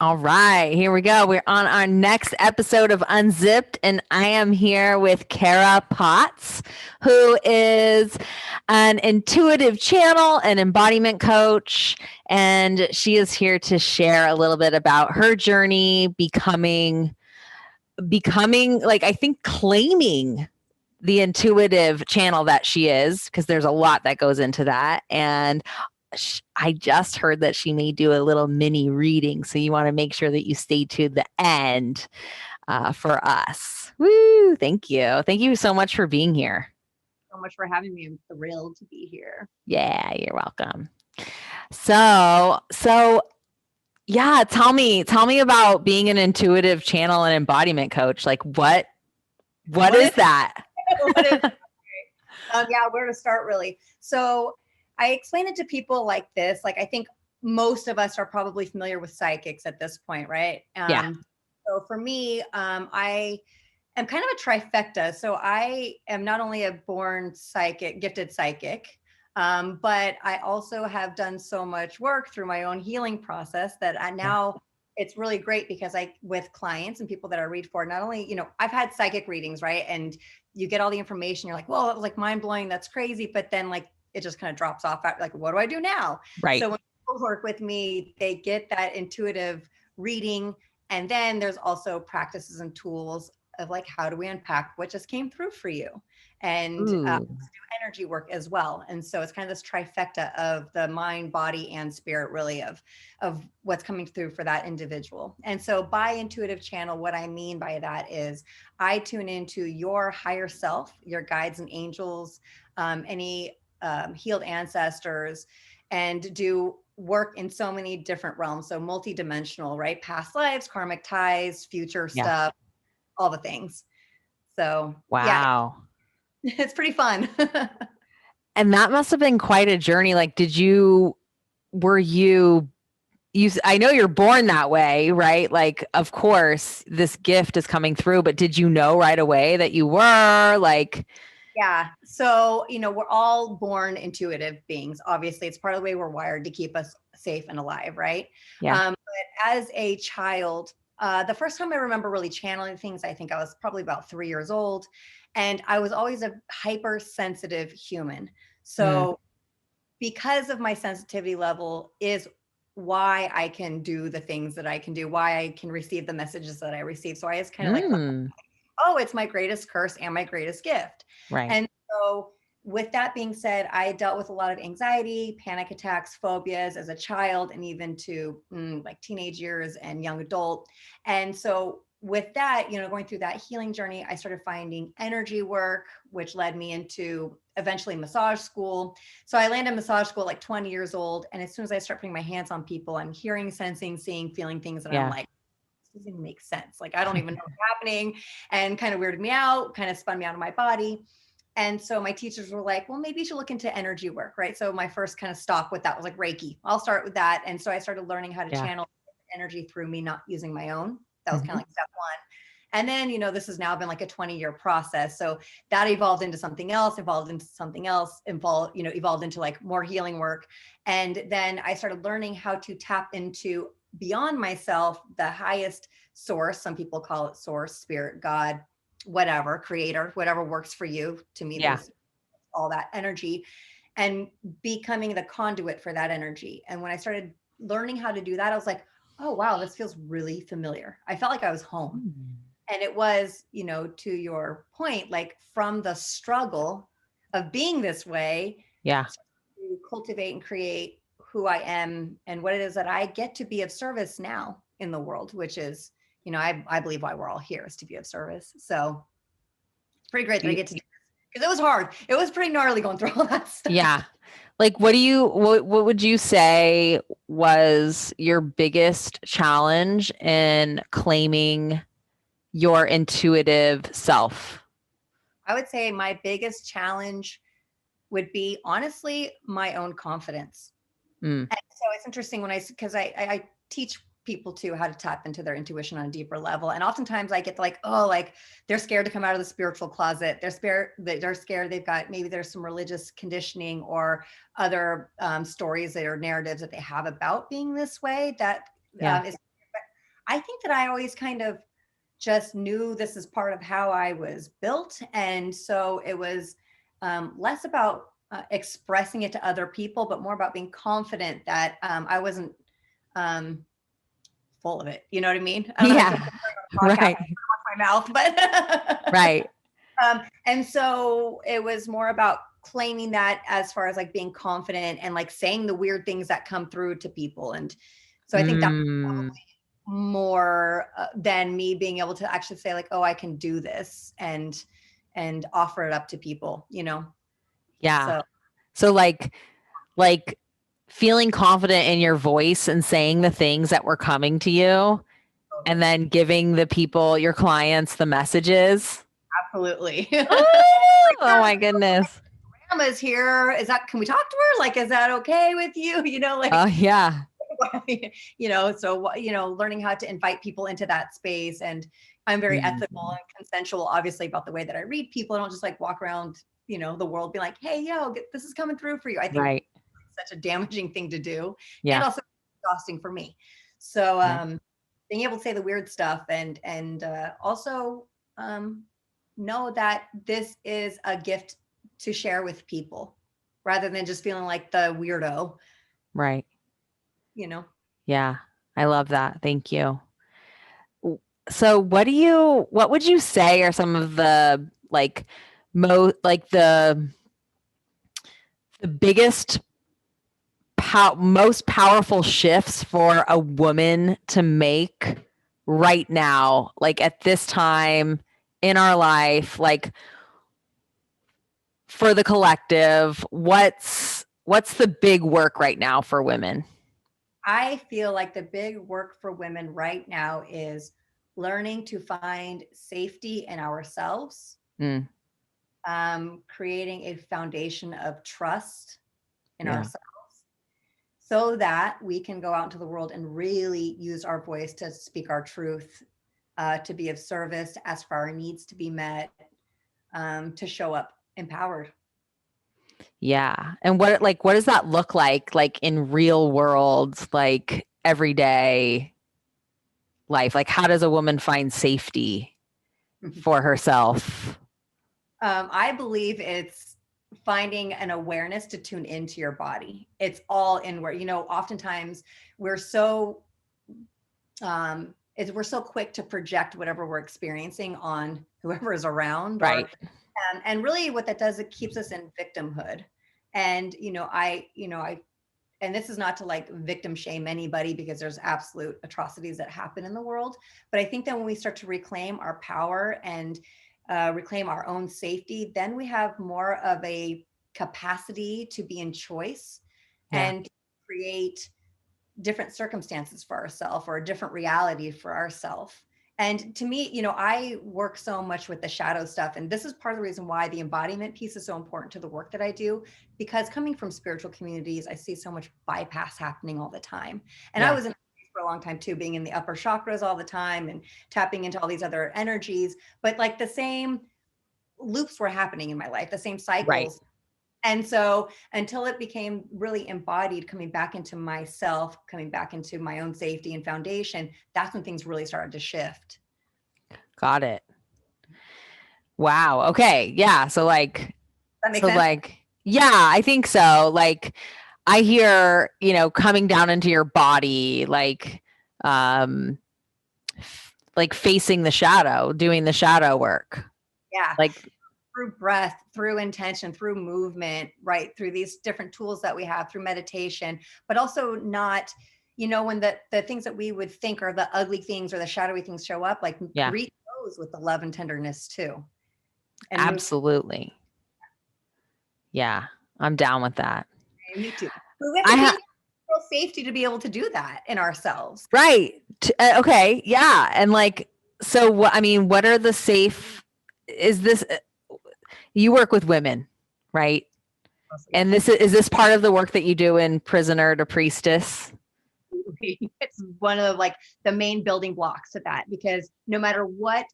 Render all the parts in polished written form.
All right, here we go. We're on our next episode of UnZipped, and I am here with Kara Potts, who is an intuitive channel and embodiment coach. And she is here to share a little bit about her journey becoming like, I think, claiming the intuitive channel that she is, because there's a lot that goes into that. And I just heard that she may do a little mini reading. So you want to make sure that you stay to the end for us. Woo! Thank you. Thank you so much for being here. So much for having me. I'm thrilled to be here. Yeah, you're welcome. So yeah, tell me about being an intuitive channel and embodiment coach. Like what is that? What is yeah, where to start really. So I explain it to people like this. Like, I think most of us are probably familiar with psychics at this point, right? Yeah. So for me, I am kind of a trifecta. So I am not only a born psychic, gifted psychic, but I also have done so much work through my own healing process that I now it's really great because with clients and people that I read for, not only, I've had psychic readings, right? And you get all the information. You're like, well, that was like mind blowing. That's crazy. But then like, it just kind of drops off. Like, what do I do now? Right. So when people work with me, they get that intuitive reading. And then there's also practices and tools of like, how do we unpack what just came through for you? And do energy work as well. And so it's kind of this trifecta of the mind, body, and spirit, really, of what's coming through for that individual. And so by intuitive channel, what I mean by that is I tune into your higher self, your guides and angels, any healed ancestors, and do work in so many different realms. So multidimensional, right? Past lives, karmic ties, future stuff, all the things. So wow. Yeah, it's pretty fun. And that must have been quite a journey. Like, were you, I know you're born that way, right? Like, of course, this gift is coming through, but did you know right away that you were like? Yeah. So, we're all born intuitive beings. Obviously, it's part of the way we're wired to keep us safe and alive, right? Yeah. But as a child, the first time I remember really channeling things, I think I was probably about 3 years old. And I was always a hypersensitive human. So because of my sensitivity level is why I can do the things that I can do, why I can receive the messages that I receive. So I just kind of like, oh, it's my greatest curse and my greatest gift. Right. And so with that being said, I dealt with a lot of anxiety, panic attacks, phobias as a child, and even to like teenage years and young adult. And so with that, going through that healing journey, I started finding energy work, which led me into eventually massage school. So I landed massage school at like 20 years old. And as soon as I start putting my hands on people, I'm hearing, sensing, seeing, feeling things that I'm like, this doesn't even make sense. Like, I don't even know what's happening, and kind of weirded me out, kind of spun me out of my body. And so my teachers were like, well, maybe you should look into energy work, right? So my first kind of stop with that was like Reiki. I'll start with that. And so I started learning how to channel energy through me, not using my own. That was kind of like step one. And then, this has now been like a 20-year process. So that evolved into something else, evolved into like more healing work. And then I started learning how to tap into beyond myself, the highest source. Some people call it source, spirit, God, whatever, creator, whatever works for you. To me, there's all that energy, and becoming the conduit for that energy. And when I started learning how to do that, I was like, oh, wow, this feels really familiar. I felt like I was home. And it was, to your point, like from the struggle of being this way, to cultivate and create who I am and what it is that I get to be of service now in the world, which is, I believe why we're all here is to be of service. So it's pretty great that I get to do this, because it was hard. It was pretty gnarly going through all that stuff. Yeah. Like, what would you say was your biggest challenge in claiming your intuitive self? I would say my biggest challenge would be honestly my own confidence. And so it's interesting because I teach people too how to tap into their intuition on a deeper level. And oftentimes I get like, oh, like they're scared to come out of the spiritual closet. They're scared. They've got, maybe there's some religious conditioning or other stories or narratives that they have about being this way that is, I think that I always kind of just knew this is part of how I was built. And so it was less about expressing it to other people, but more about being confident that I wasn't um, full of it. You know what I mean? I don't know how to say Yeah. it on a podcast. Right. I watch my mouth, but Right. and so it was more about claiming that as far as like being confident and like saying the weird things that come through to people. And so I think that Mm, more than me being able to actually say like, oh, I can do this and offer it up to people, you know? yeah. So So like feeling confident in your voice and saying the things that were coming to you and then giving the people, your clients, the messages. absolutely. Oh my goodness. Grandma's here. Is that, can we talk to her? Like, is that okay with you? You know, Oh like, yeah. you know, so, you know, learning how to invite people into that space. And I'm very ethical Mm, and consensual, obviously, about the way that I read people. I don't just like walk around, you know, the world be like, hey, yo, this is coming through for you. I think right. it's such a damaging thing to do and Yeah. also exhausting for me. So Right. being able to say the weird stuff and also know that this is a gift to share with people rather than just feeling like the weirdo, Right. you know. Yeah. I love that. Thank you. So what would you say are some of the like like the biggest most powerful shifts for a woman to make right now, like at this time in our life, like for the collective, what's the big work right now for women? I feel like the big work for women right now is learning to find safety in ourselves, Mm, creating a foundation of trust in yeah. ourselves so that we can go out into the world and really use our voice to speak our truth, to be of service, to ask for our needs to be met, to show up empowered. Yeah. And what does that look like in real world, like everyday life? Like how does a woman find safety for herself? I believe it's finding an awareness to tune into your body. It's all inward. You know, oftentimes we're so we're so quick to project whatever we're experiencing on whoever is around, or Right. and really what that does, it keeps us in victimhood. And I and this is not to like victim shame anybody because there's absolute atrocities that happen in the world. But I think that when we start to reclaim our power and reclaim our own safety, then we have more of a capacity to be in choice Yeah. and create different circumstances for ourselves or a different reality for ourselves. And to me, you know, I work so much with the shadow stuff. And this is part of the reason why the embodiment piece is so important to the work that I do, because coming from spiritual communities, I see so much bypass happening all the time. And I Yeah. was in for a long time too, being in the upper chakras all the time and tapping into all these other energies. But like the same loops were happening in my life, the same Right. cycles. And so until it became really embodied, coming back into myself, coming back into my own safety and foundation, that's when things really started to shift. Got it. Wow. Okay. Yeah. That makes So sense? like, yeah, I think so. Like I hear, coming down into your body, um, like facing the shadow, doing the shadow work. Yeah. Like, Through breath, through intention, through movement, right? Through these different tools that we have, through meditation, but also not, you know, when the things that we would think are the ugly things or the shadowy things show up, like yeah, greet those with the love and tenderness too. And move. absolutely. Yeah. I'm down with that. Me too. But we have I to have, gain safety to be able to do that in ourselves. right. Okay. Yeah. And like, so what, I mean, what are the safe, is this, you work with women, right? Yeah. And is this part of the work that you do in Prisoner to Priestess? It's one of like the main building blocks to that, because no matter what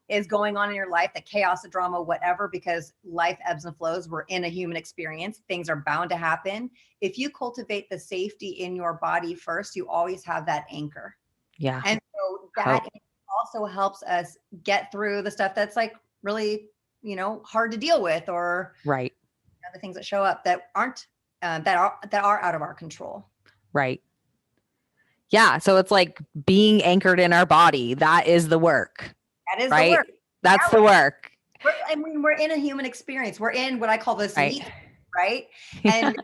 is going on in your life, the chaos, the drama, whatever, because life ebbs and flows, we're in a human experience, things are bound to happen. If you cultivate the safety in your body first, you always have that anchor. Yeah. And that also helps us get through the stuff that's like really, hard to deal with, or Right. the things that show up that aren't, that are out of our control. Right. Yeah. So it's like being anchored in our body. That is the work. That is the Right. work. That's the work. We're in a human experience. We're in what I call this Right. right? And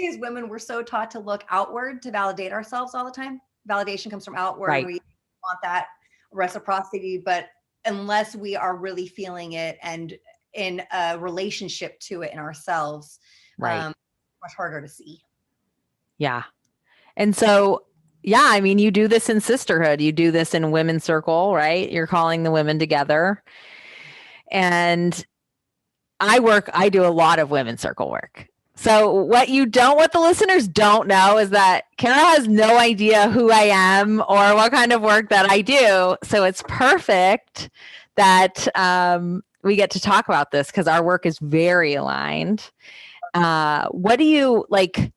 as women, we're so taught to look outward to validate ourselves all the time. Validation comes from outward. Right. We want that reciprocity, but unless we are really feeling it and in a relationship to it in ourselves, Right. much harder to see. Yeah. And so, yeah, I mean, you do this in sisterhood, you do this in women's circle, right? You're calling the women together. And I do a lot of women's circle work. So what the listeners don't know is that Kara has no idea who I am or what kind of work that I do. So it's perfect that we get to talk about this because our work is very aligned. What do you like?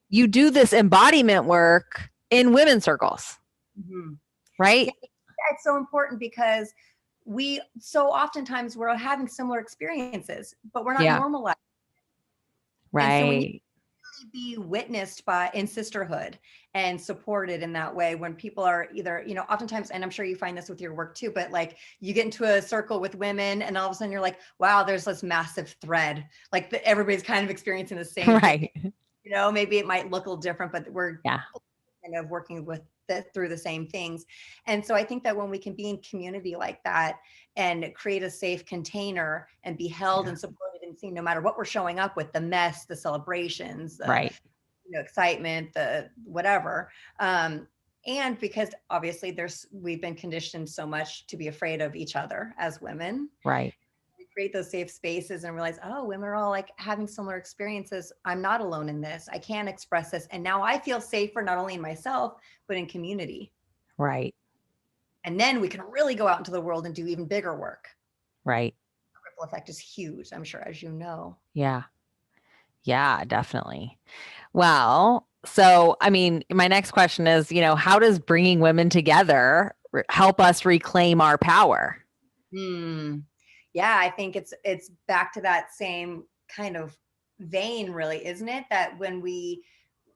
You do this embodiment work in women's circles, right? Yeah, it's so important because we so oftentimes we're having similar experiences, but we're not normalized. Right. And so we need to be witnessed in sisterhood and supported in that way when people are either, oftentimes, and I'm sure you find this with your work too, but like you get into a circle with women and all of a sudden you're like, wow, there's this massive thread. Like everybody's kind of experiencing the same right. thing. Maybe it might look a little different, but we're kind of working through the same things. And so I think that when we can be in community like that and create a safe container and be held and supported and seen no matter what we're showing up with, the mess, the celebrations, the excitement, the whatever. And because obviously we've been conditioned so much to be afraid of each other as women. Right. We create those safe spaces and realize, oh, women are all like having similar experiences. I'm not alone in this. I can express this. And now I feel safer, not only in myself, but in community. Right. And then we can really go out into the world and do even bigger work. Right. The ripple effect is huge, I'm sure, as you know. Yeah. Yeah, definitely. Well, so, I mean, my next question is, how does bringing women together help us reclaim our power? Yeah, I think it's back to that same kind of vein, really, isn't it? That when we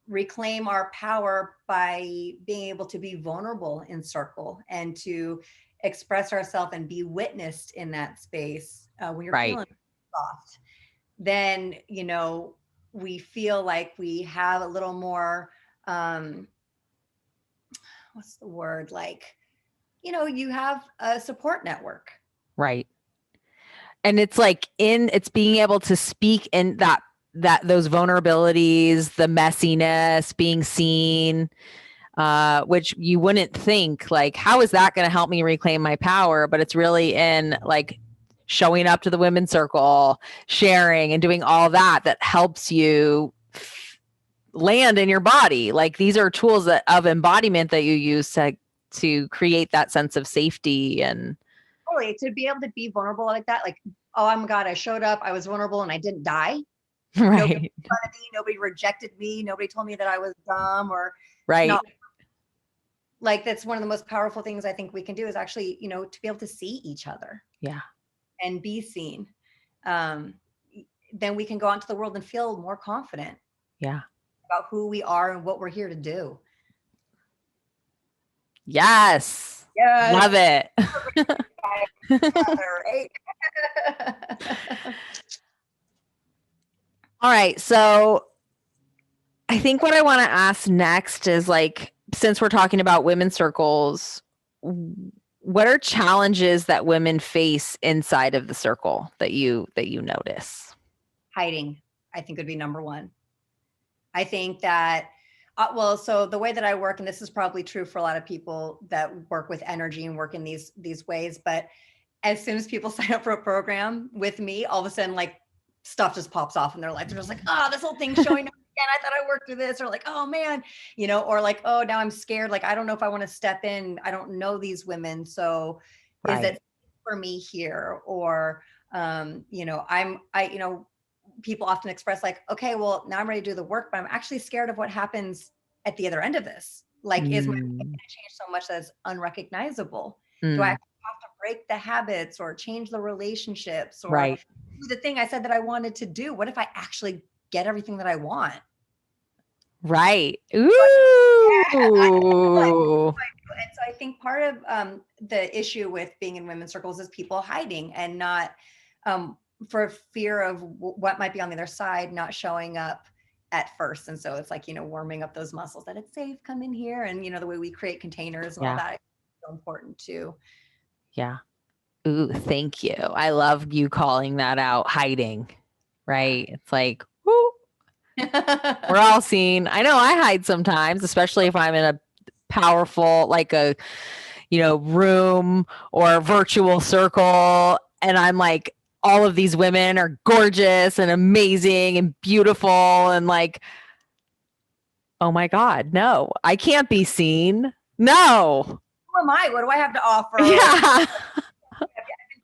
reclaim our power by being able to be vulnerable in circle and to express ourselves and be witnessed in that space, when you're feeling soft, then, we feel like we have a little more, what's the word? Like, you have a support network. Right. And it's like it's being able to speak in those vulnerabilities, the messiness, being seen, which you wouldn't think like, how is that going to help me reclaim my power? But it's really in like showing up to the women's circle, sharing and doing all that helps you land in your body. Like these are tools of embodiment that you use to create that sense of safety and totally, to be able to be vulnerable like that, like, oh my God, I showed up, I was vulnerable and I didn't die. Right. Nobody made fun of me, nobody rejected me, nobody told me that I was dumb or right. Like that's one of the most powerful things I think we can do is actually, to be able to see each other. Yeah. And be seen. Then we can go out into the world and feel more confident. Yeah. About who we are and what we're here to do. Yes. Love it. All right. So I think what I want to ask next is like, since we're talking about women's circles, what are challenges that women face inside of the circle that you notice? Hiding, I think, would be number one. I think that, so the way that I work, and this is probably true for a lot of people that work with energy and work in these ways, but as soon as people sign up for a program with me, all of a sudden, like stuff just pops off in their life. They're just like, oh, this whole thing's showing up again. I thought I worked through this, or like, oh man, or like, oh, now I'm scared. Like, I don't know if I want to step in. I don't know these women. So is it for me here? Or, people often express like, okay, well, now I'm ready to do the work, but I'm actually scared of what happens at the other end of this. Like, is my life going Mm. to change so much that it's unrecognizable? Do I Mm. have to break the habits or change the relationships or Right. do the thing I said that I wanted to do? What if I actually get everything that I want? Right. But yeah, Ooh. and so I think part of the issue with being in women's circles is people hiding and not, um, for fear of what might be on the other side, not showing up at first. And so it's like, warming up those muscles that it's safe, come in here. And, the way we create containers and all Yeah. that is so important too. Yeah. Ooh, thank you. I love you calling that out, hiding. Yeah. Right. It's like, whoo, we're all seen. I know I hide sometimes, especially if I'm in a powerful, like a, room or virtual circle. And I'm like, all of these women are gorgeous and amazing and beautiful. And like, oh my God, no, I can't be seen. No. Who am I? What do I have to offer? Yeah.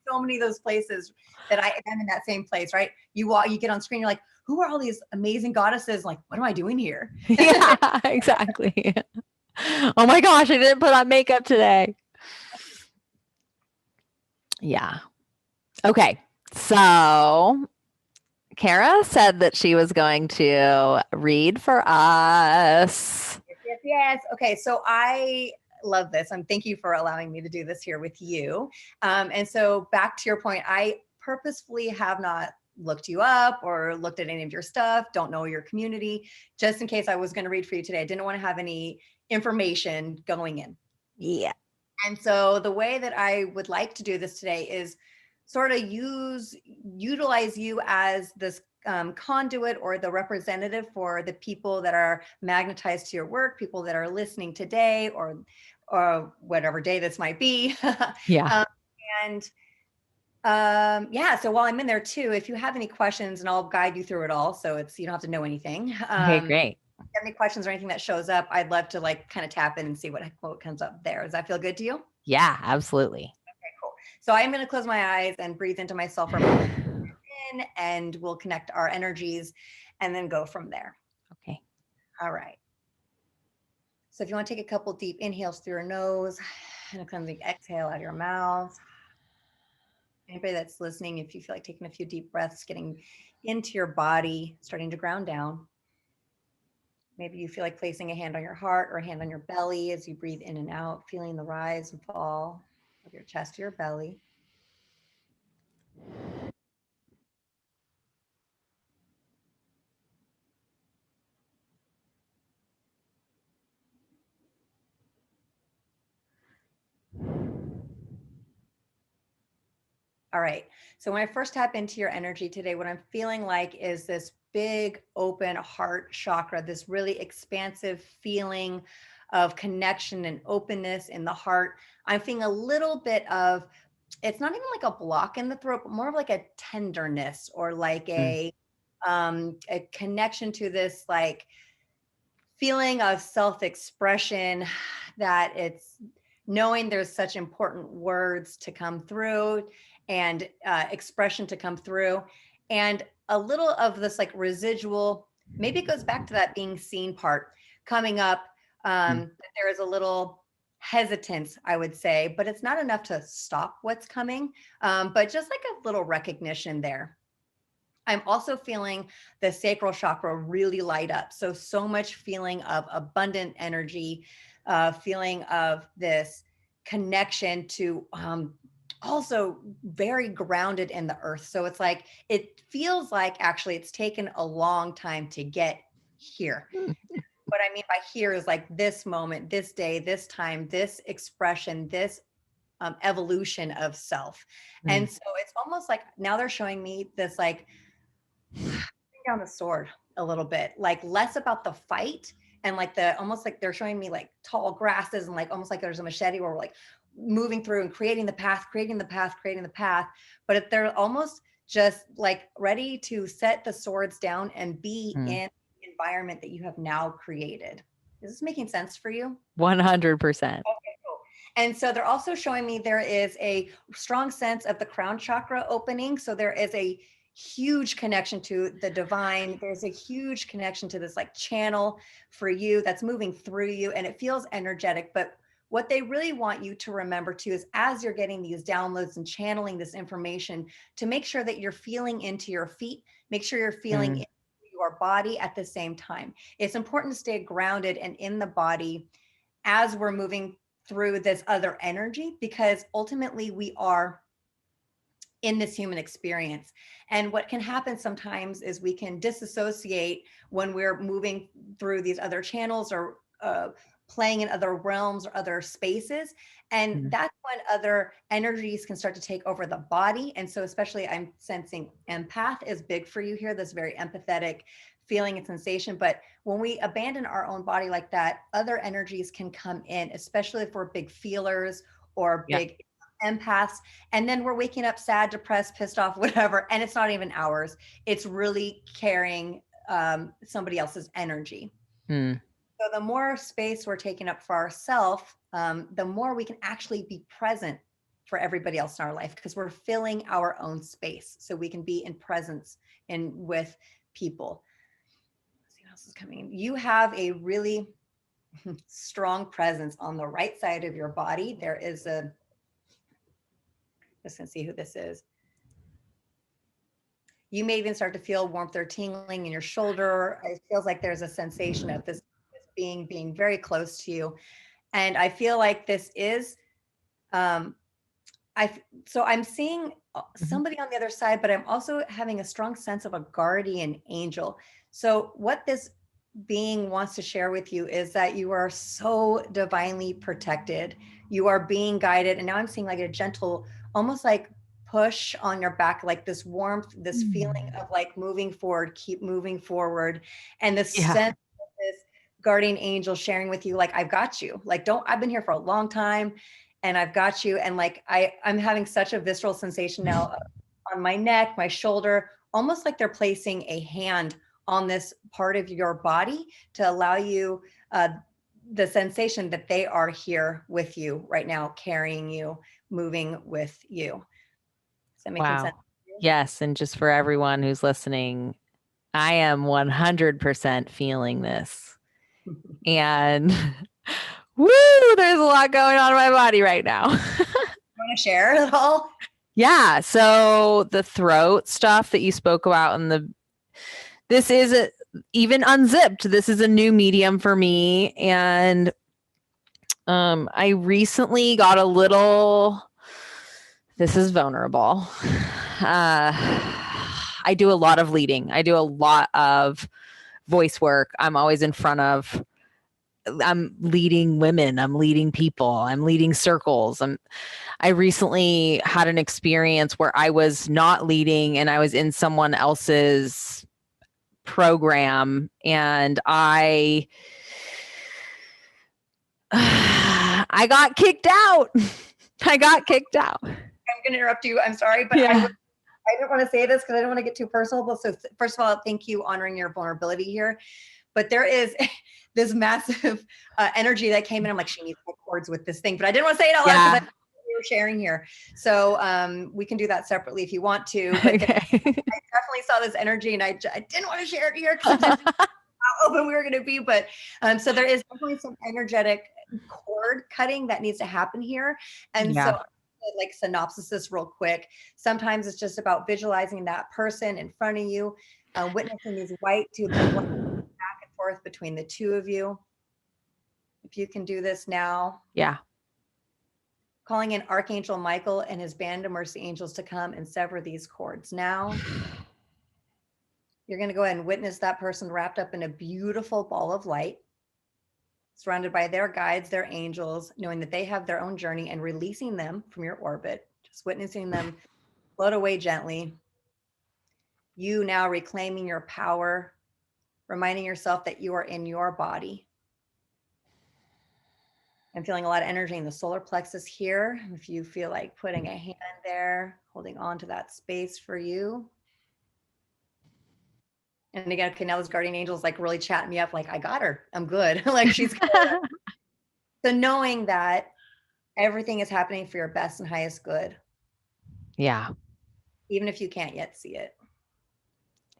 So many of those places that I am in that same place, right? You walk, you get on screen, you're like, who are all these amazing goddesses? Like, what am I doing here? Yeah, exactly. Oh my gosh, I didn't put on makeup today. Yeah. Okay. So Kara said that she was going to read for us. Yes. Okay. So I love this. Thank you for allowing me to do this here with you. And so back to your point, I purposefully have not looked you up or looked at any of your stuff, don't know your community, just in case I was going to read for you today. I didn't want to have any information going in. Yeah. And so the way that I would like to do this today is sort of utilize you as this conduit or the representative for the people that are magnetized to your work, people that are listening today or whatever day this might be. Yeah. um, and yeah, so while I'm in there too, if you have any questions, and I'll guide you through it all, so you don't have to know anything. Okay, great. If you have any questions or anything that shows up, I'd love to like kind of tap in and see what comes up there. Does that feel good to you? Yeah, absolutely. Okay, cool. So I'm going to close my eyes and breathe into myself for a moment in, and we'll connect our energies and then go from there. Okay. All right. So if you want to take a couple deep inhales through your nose and a cleansing exhale out of your mouth. Anybody that's listening, if you feel like taking a few deep breaths, getting into your body, starting to ground down. Maybe you feel like placing a hand on your heart or a hand on your belly as you breathe in and out, feeling the rise and fall of your chest to your belly. All right. So when I first tap into your energy today, what I'm feeling like is this big open heart chakra, this really expansive feeling of connection and openness in the heart. I'm feeling a little bit of, it's not even like a block in the throat, but more of like a tenderness or like Mm. a connection to this like feeling of self-expression, that it's knowing there's such important words to come through and expression to come through, and a little of this like residual, maybe it goes back to that being seen part coming up. Mm. That there is a little hesitance, I would say, but it's not enough to stop what's coming, but just like a little recognition there. I'm also feeling the sacral chakra really light up. So much feeling of abundant energy, feeling of this connection to, also very grounded in the earth. So it's like, it feels like actually it's taken a long time to get here. What I mean by here is like this moment, this day, this time, this expression, this evolution of self. And Mm. so it's almost like now they're showing me this like down the sword a little bit, like less about the fight and like the almost like they're showing me like tall grasses and like almost like there's a machete where we're like moving through and creating the path, creating the path, creating the path. But if they're almost just like ready to set the swords down and be Mm. in the environment that you have now created. Is this making sense for you? 100%. Okay, cool. And so they're also showing me there is a strong sense of the crown chakra opening. So there is a huge connection to the divine. There's a huge connection to this like channel for you that's moving through you, and it feels energetic. But what they really want you to remember too is, as you're getting these downloads and channeling this information, to make sure that you're feeling into your feet, make sure you're feeling into your body at the same time. It's important to stay grounded and in the body as we're moving through this other energy, because ultimately we are in this human experience. And what can happen sometimes is we can disassociate when we're moving through these other channels, or playing in other realms or other spaces. And that's when other energies can start to take over the body. And so especially I'm sensing empath is big for you here, this very empathetic feeling and sensation. But when we abandon our own body like that, other energies can come in, especially if we're big feelers or big empaths. And then we're waking up sad, depressed, pissed off, whatever. And it's not even ours. It's really carrying somebody else's energy. So the more space we're taking up for ourselves, the more we can actually be present for everybody else in our life, because we're filling our own space so we can be in presence and with people. Let's see what else is coming. You have a really strong presence on the right side of your body. There is a, let's see who this is. You may even start to feel warmth or tingling in your shoulder. It feels like there's a sensation of this being very close to you. And I feel like this is, so I'm seeing somebody on the other side, but I'm also having a strong sense of a guardian angel. So what this being wants to share with you is that you are so divinely protected. You are being guided. And now I'm seeing like a gentle, almost like push on your back, like this warmth, this feeling of like moving forward, keep moving forward. And this sense of this guardian angel sharing with you, like, I've got you. Like, I've been here for a long time and I've got you. And like, I'm having such a visceral sensation now on my neck, my shoulder, almost like they're placing a hand on this part of your body to allow you the sensation that they are here with you right now, carrying you, moving with you. Is that making sense? Yes. And just for everyone who's listening, I am 100% feeling this. And woo, there's a lot going on in my body right now. You want to share at all? Yeah. So the throat stuff that you spoke about this is even UnZipped. This is a new medium for me. And I recently got a little, this is vulnerable. I do a lot of leading. I do a lot of voice work. I'm always in front of, I'm leading women. I'm leading people. I'm leading circles. I recently had an experience where I was not leading and I was in someone else's program, and I got kicked out. I got kicked out. I'm going to interrupt you. I'm sorry, but I didn't want to say this because I don't want to get too personal. But so first of all, thank you, honoring your vulnerability here. But there is this massive energy that came in. I'm like, she needs cords with this thing, but I didn't want to say it out loud because we were sharing here. So we can do that separately if you want to. But I definitely saw this energy, and I didn't want to share it here because I didn't know how open we were going to be. But so there is definitely some energetic cord cutting that needs to happen here. And so like synopsis this real quick. Sometimes it's just about visualizing that person in front of you, witnessing these white tubes back and forth between the two of you. If you can do this now. Yeah. Calling in Archangel Michael and his band of mercy angels to come and sever these cords now. You're going to go ahead and witness that person wrapped up in a beautiful ball of light, surrounded by their guides, their angels, knowing that they have their own journey, and releasing them from your orbit, just witnessing them float away gently. You now reclaiming your power, reminding yourself that you are in your body. I'm feeling a lot of energy in the solar plexus here. If you feel like putting a hand there, holding on to that space for you. And again, okay, now this guardian angel is like really chatting me up, like, I got her, I'm good. Like, she's good. So knowing that everything is happening for your best and highest good. Yeah. Even if you can't yet see it.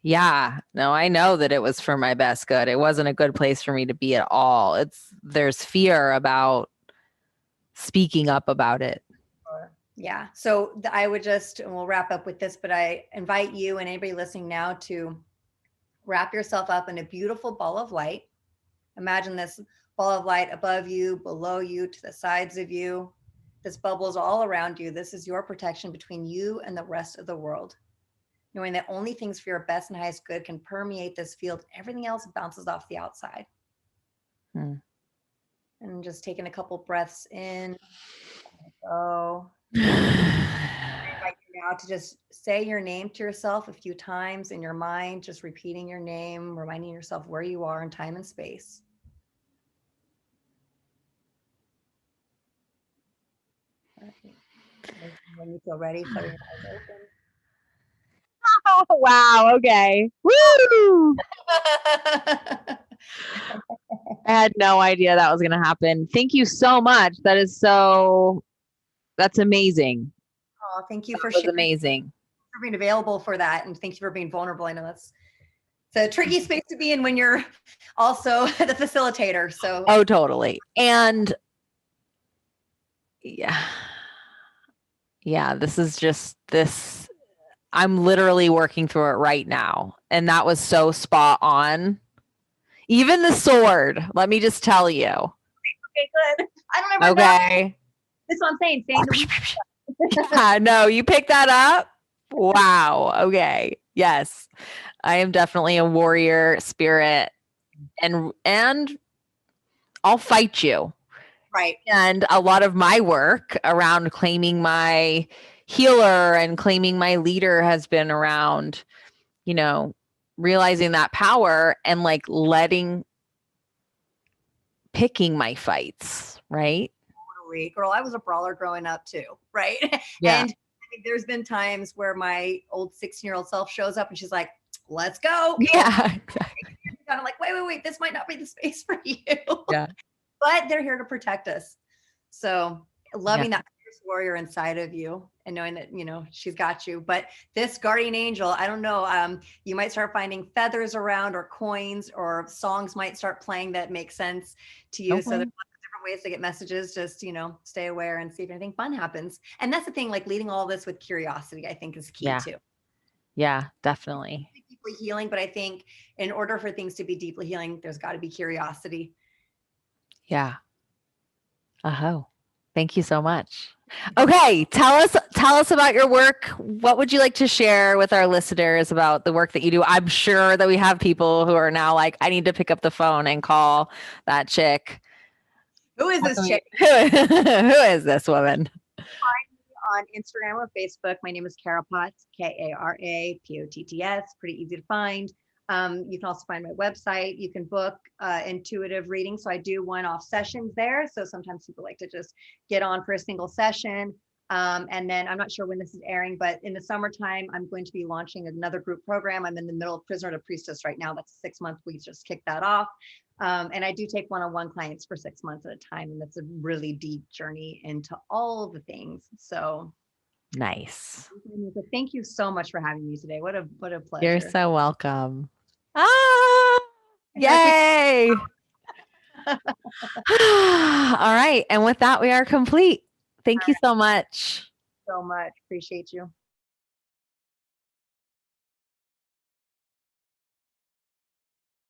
Yeah. No, I know that it was for my best good. It wasn't a good place for me to be at all. There's fear about speaking up about it. Sure. Yeah. So I would just, and we'll wrap up with this, but I invite you and anybody listening now to wrap yourself up in a beautiful ball of light. Imagine this ball of light above you, below you, to the sides of you. This bubble is all around you. This is your protection between you and the rest of the world. Knowing that only things for your best and highest good can permeate this field. Everything else bounces off the outside. Hmm. And just taking a couple breaths in. Oh. Now to just say your name to yourself a few times in your mind, just repeating your name, reminding yourself where you are in time and space. When you feel ready, shutting your eyes open. Oh, wow. Okay. Woo! I had no idea that was going to happen. Thank you so much. That's amazing. Oh, thank you That for was sharing, amazing. for being available for that. And thank you for being vulnerable. I know it's a tricky space to be in when you're also the facilitator. So, Oh, totally. And yeah. Yeah, I'm literally working through it right now. And that was so spot on. Even the sword, let me just tell you. okay, good. I don't ever know. Okay. That's what I'm saying. Yeah, no, you picked that up. Wow. Okay. Yes. I am definitely a warrior spirit and I'll fight you. Right. And a lot of my work around claiming my healer and claiming my leader has been around, realizing that power and like picking my fights, right? Totally. Girl, I was a brawler growing up too, right? Yeah. And there's been times where my old 16-year-old self shows up and she's like, let's go. Yeah. And I'm like, wait, this might not be the space for you. Yeah. But they're here to protect us. So loving Yeah. that warrior inside of you and knowing that, she's got you. But this guardian angel, I don't know, you might start finding feathers around or coins or songs might start playing that make sense to you. Okay. So there's different ways to get messages. Just, stay aware and see if anything fun happens. And that's the thing, like leading all this with curiosity, I think is key too. Yeah, definitely. Deeply healing, but I think in order for things to be deeply healing, there's got to be curiosity. Yeah. Oh, thank you so much. Okay, tell us about your work. What would you like to share with our listeners about the work that you do? I'm sure that we have people who are now like, I need to pick up the phone and call that chick. Who is this chick? Who is this woman? On Instagram or Facebook. My name is Kara Potts, Karapotts. Pretty easy to find. You can also find my website. You can book intuitive reading. So I do one-off sessions there. So sometimes people like to just get on for a single session. And then I'm not sure when this is airing, but in the summertime, I'm going to be launching another group program. I'm in the middle of Prisoner to Priestess right now. That's 6 months. We just kicked that off. And I do take one-on-one clients for 6 months at a time. And that's a really deep journey into all the things. So nice. thank you so much for having me today. What a pleasure. You're so welcome. Ah, yay. All right. And with that, we are complete. Thank you so much. So much. Appreciate you.